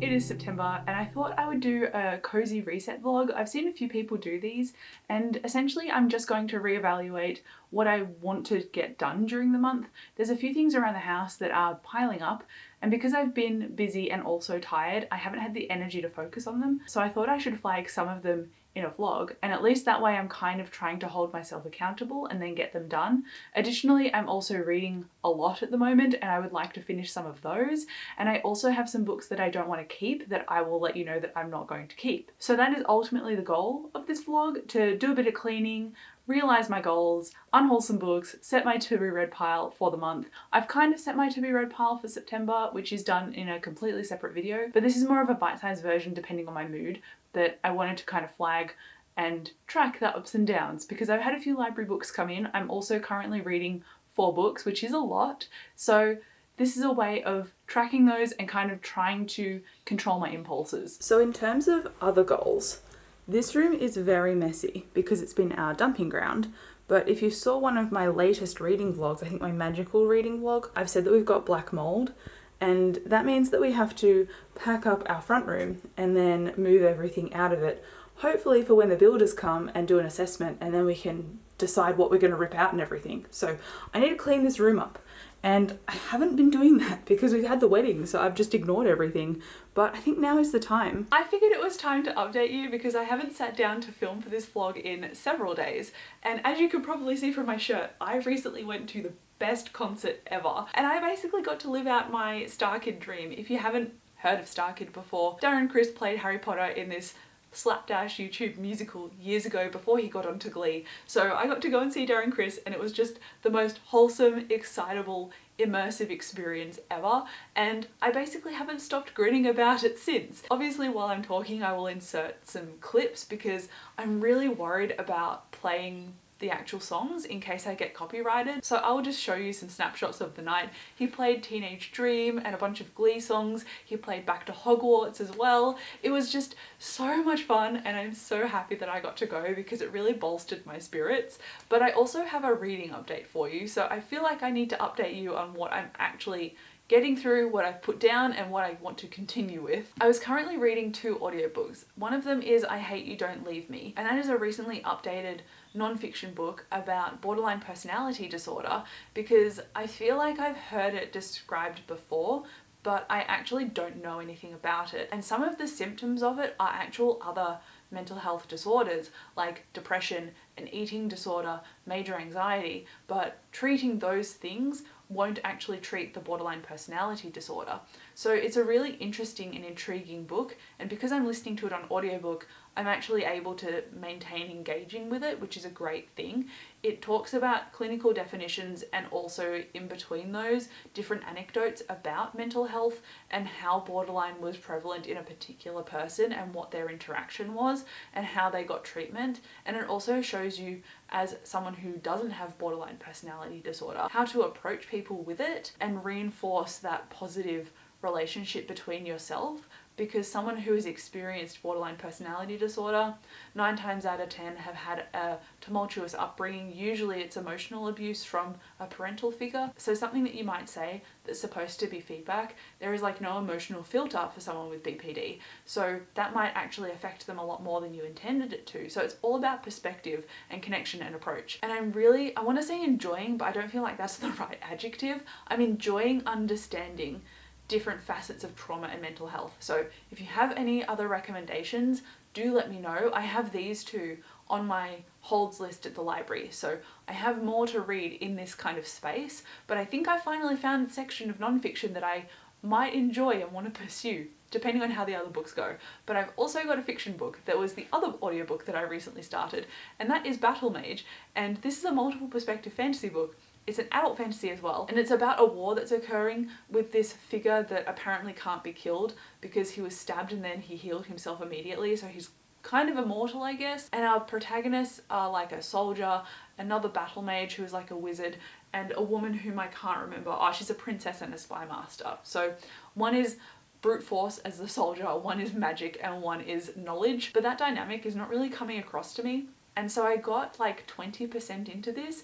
It is September and I thought I would do a cozy reset vlog. I've seen a few people do these and essentially I'm just going to reevaluate what I want to get done during the month. There's a few things around the house that are piling up, and because I've been busy and also tired, I haven't had the energy to focus on them. So I thought I should flag some of them in a vlog, and at least that way I'm kind of trying to hold myself accountable and then get them done. Additionally, I'm also reading a lot at the moment and I would like to finish some of those, and I also have some books that I don't want to keep that I will let you know that I'm not going to keep. So that is ultimately the goal of this vlog, to do a bit of cleaning, realize my goals, unwholesome books, set my to be read pile for the month. I've kind of set my to be read pile for September, which is done in a completely separate video, but this is more of a bite-sized version depending on my mood, that I wanted to kind of flag and track the ups and downs because I've had a few library books come in. I'm also currently reading 4 books, which is a lot. So this is a way of tracking those and kind of trying to control my impulses. So in terms of other goals, this room is very messy because it's been our dumping ground. But if you saw one of my latest reading vlogs, I think my magical reading vlog, I've said that we've got black mold. And that means that we have to pack up our front room and then move everything out of it, hopefully for when the builders come and do an assessment, and then we can decide what we're going to rip out and everything. So I need to clean this room up, and I haven't been doing that because we've had the wedding, so I've just ignored everything. But I think now is the time. I figured it was time to update you because I haven't sat down to film for this vlog in several days, and as you could probably see from my shirt, I recently went to the best concert ever, and I basically got to live out my Star Kid dream. If you haven't heard of Star Kid before, Darren Criss played Harry Potter in this slapdash YouTube musical years ago before he got onto Glee. So I got to go and see Darren Criss, and it was just the most wholesome, excitable, immersive experience ever, and I basically haven't stopped grinning about it since. Obviously while I'm talking I will insert some clips because I'm really worried about playing the actual songs in case I get copyrighted. So I will just show you some snapshots of the night. He played Teenage Dream and a bunch of Glee songs. He played Back to Hogwarts as well. It was just so much fun, and I'm so happy that I got to go because it really bolstered my spirits. But I also have a reading update for you, so I feel like I need to update you on what I'm actually getting through, what I've put down, and what I want to continue with. I was currently reading 2 audiobooks. One of them is I Hate You, Don't Leave Me, and that is a recently updated non-fiction book about borderline personality disorder because I feel like I've heard it described before, but I actually don't know anything about it. And some of the symptoms of it are actual other mental health disorders like depression, an eating disorder, major anxiety, but treating those things won't actually treat the borderline personality disorder. So it's a really interesting and intriguing book, and because I'm listening to it on audiobook, I'm actually able to maintain engaging with it, which is a great thing. It talks about clinical definitions and also in between those different anecdotes about mental health and how borderline was prevalent in a particular person and what their interaction was and how they got treatment. And it also shows you, as someone who doesn't have borderline personality disorder, how to approach people with it and reinforce that positive relationship between yourself, because someone who has experienced borderline personality disorder 9 times out of 10 have had a tumultuous upbringing. Usually it's emotional abuse from a parental figure. So something that you might say that's supposed to be feedback, there is like no emotional filter for someone with BPD. So that might actually affect them a lot more than you intended it to. So it's all about perspective and connection and approach. And I want to say enjoying, but I don't feel like that's the right adjective. I'm enjoying understanding different facets of trauma and mental health. So if you have any other recommendations, do let me know. I have these 2 on my holds list at the library, so I have more to read in this kind of space, but I think I finally found a section of non-fiction that I might enjoy and want to pursue, depending on how the other books go. But I've also got a fiction book that was the other audiobook that I recently started, and that is Battle Mage, and this is a multiple perspective fantasy book. It's an adult fantasy as well, and it's about a war that's occurring with this figure that apparently can't be killed because he was stabbed and then he healed himself immediately, so he's kind of immortal, I guess. And our protagonists are like a soldier, another battle mage who is like a wizard, and a woman whom I can't remember. Oh, she's a princess and a spy master. So one is brute force as the soldier, one is magic, and one is knowledge. But that dynamic is not really coming across to me. And so I got like 20% into this,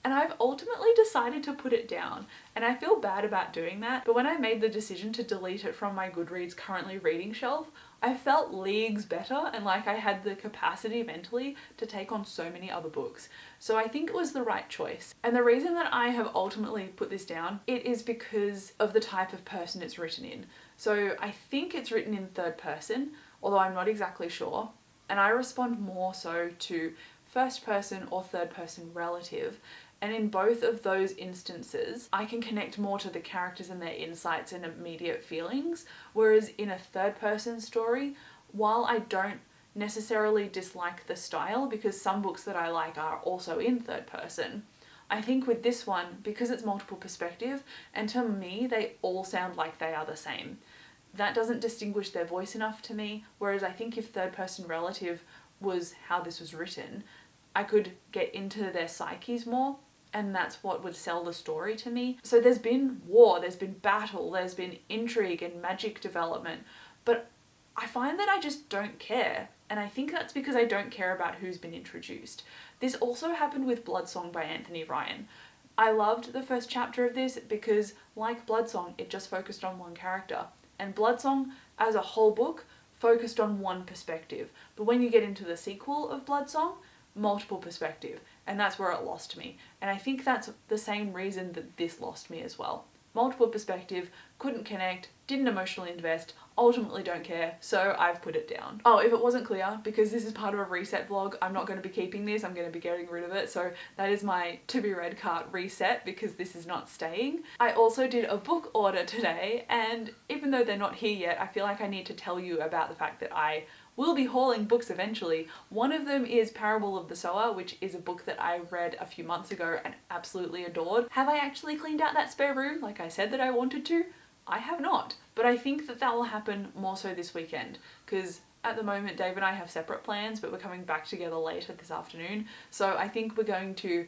And I've ultimately decided to put it down, and I feel bad about doing that, but when I made the decision to delete it from my Goodreads currently reading shelf, I felt leagues better and like I had the capacity mentally to take on so many other books. So I think it was the right choice. And the reason that I have ultimately put this down, it is because of the type of person it's written in. So I think it's written in third person, although I'm not exactly sure. And I respond more so to first person or third person relative. And in both of those instances, I can connect more to the characters and their insights and immediate feelings. Whereas in a third person story, while I don't necessarily dislike the style, because some books that I like are also in third person, I think with this one, because it's multiple perspective, and to me, they all sound like they are the same. That doesn't distinguish their voice enough to me, whereas I think if third person relative was how this was written, I could get into their psyches more, and that's what would sell the story to me. So there's been war, there's been battle, there's been intrigue and magic development, but I find that I just don't care. And I think that's because I don't care about who's been introduced. This also happened with Bloodsong by Anthony Ryan. I loved the first chapter of this because, like Bloodsong, it just focused on one character. And Bloodsong, as a whole book, focused on one perspective. But when you get into the sequel of Bloodsong, multiple perspective. And that's where it lost me. And I think that's the same reason that this lost me as well. Multiple perspective, couldn't connect, didn't emotionally invest, ultimately don't care, so I've put it down. Oh, if it wasn't clear, because this is part of a reset vlog, I'm not going to be keeping this, I'm going to be getting rid of it, so that is my to be read cart reset because this is not staying. I also did a book order today, and even though they're not here yet, I feel like I need to tell you about the fact that I will be hauling books eventually. One of them is Parable of the Sower, which is a book that I read a few months ago and absolutely adored. Have I actually cleaned out that spare room like I said that I wanted to? I have not, but I think that that will happen more so this weekend, because at the moment Dave and I have separate plans, but we're coming back together later this afternoon, so I think we're going to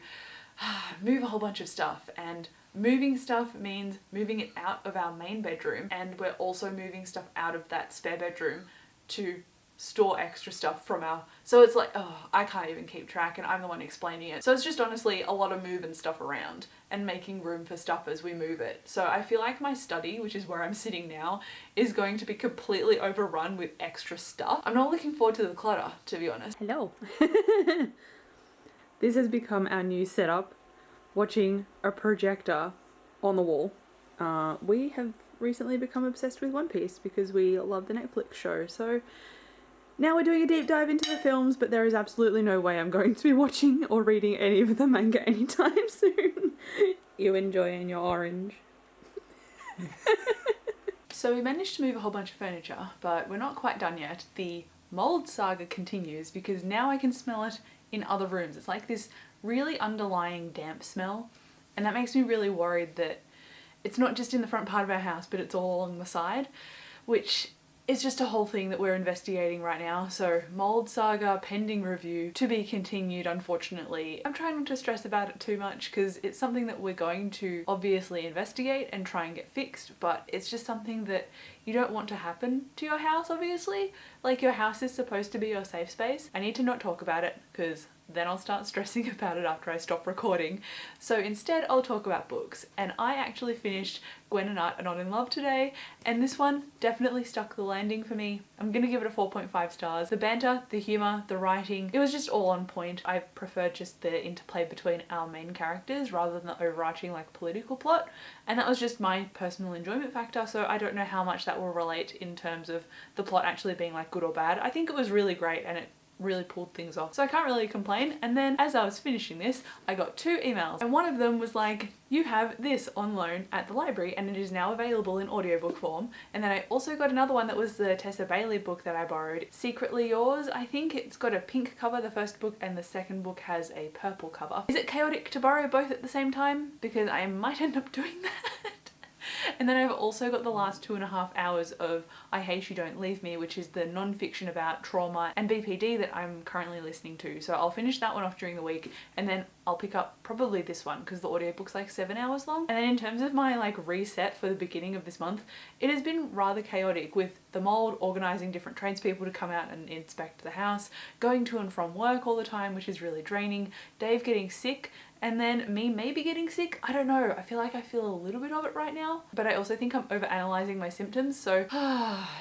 move a whole bunch of stuff, and moving stuff means moving it out of our main bedroom, and we're also moving stuff out of that spare bedroom to store extra stuff from our, so it's like, oh, I can't even keep track and I'm the one explaining it. So it's just honestly a lot of moving stuff around and making room for stuff as we move it. So I feel like my study, which is where I'm sitting now, is going to be completely overrun with extra stuff. I'm not looking forward to the clutter, to be honest. Hello. This has become our new setup, watching a projector on the wall. We have recently become obsessed with One Piece because we love the Netflix show, so now we're doing a deep dive into the films, but there is absolutely no way I'm going to be watching or reading any of the manga anytime soon. You enjoying your orange? So we managed to move a whole bunch of furniture, but we're not quite done yet. The mold saga continues because now I can smell it in other rooms. It's like this really underlying damp smell, and that makes me really worried that it's not just in the front part of our house, but it's all along the side, which it's just a whole thing that we're investigating right now. So mold saga, pending review, to be continued, unfortunately. I'm trying not to stress about it too much because it's something that we're going to obviously investigate and try and get fixed, but it's just something that you don't want to happen to your house, obviously. Like, your house is supposed to be your safe space. I need to not talk about it because then I'll start stressing about it after I stop recording. So instead I'll talk about books, and I actually finished Gwen and Art Are Not in Love today, and this one definitely stuck the landing for me. I'm gonna give it a 4.5 stars. The banter, the humour, the writing, it was just all on point. I preferred just the interplay between our main characters rather than the overarching like political plot, and that was just my personal enjoyment factor, so I don't know how much that will relate in terms of the plot actually being like good or bad. I think it was really great and it really pulled things off, so I can't really complain. And then as I was finishing this, I got 2 emails, and one of them was like, you have this on loan at the library and it is now available in audiobook form. And then I also got another one that was the Tessa Bailey book that I borrowed, Secretly Yours. I think it's got a pink cover, the first book, and the second book has a purple cover. Is it chaotic to borrow both at the same time? Because I might end up doing that. And then I've also got the last 2.5 hours of I Hate You Don't Leave Me, which is the non-fiction about trauma and BPD that I'm currently listening to. So I'll finish that one off during the week, and then I'll pick up probably this one because the audiobook's like 7 hours long. And then in terms of my like reset for the beginning of this month, it has been rather chaotic with the mold, organising different tradespeople to come out and inspect the house, going to and from work all the time, which is really draining, Dave getting sick, and then me maybe getting sick. I don't know. I feel like I feel a little bit of it right now, but I also think I'm overanalyzing my symptoms. So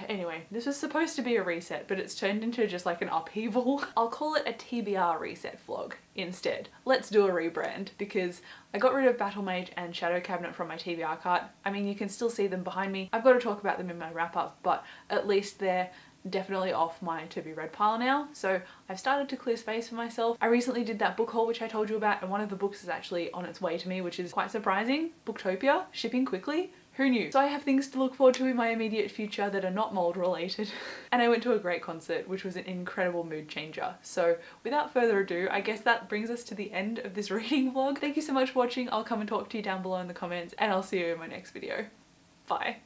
anyway, this was supposed to be a reset, but it's turned into just like an upheaval. I'll call it a TBR reset vlog instead. Let's do a rebrand, because I got rid of Battle Mage and Shadow Cabinet from my TBR cart. I mean, you can still see them behind me. I've got to talk about them in my wrap up, but at least they're definitely off my to be read pile now. So I've started to clear space for myself. I recently did that book haul which I told you about, and one of the books is actually on its way to me, which is quite surprising. Booktopia, shipping quickly. Who knew? So I have things to look forward to in my immediate future that are not mold related. And I went to a great concert, which was an incredible mood changer. So without further ado, I guess that brings us to the end of this reading vlog. Thank you so much for watching. I'll come and talk to you down below in the comments, and I'll see you in my next video. Bye.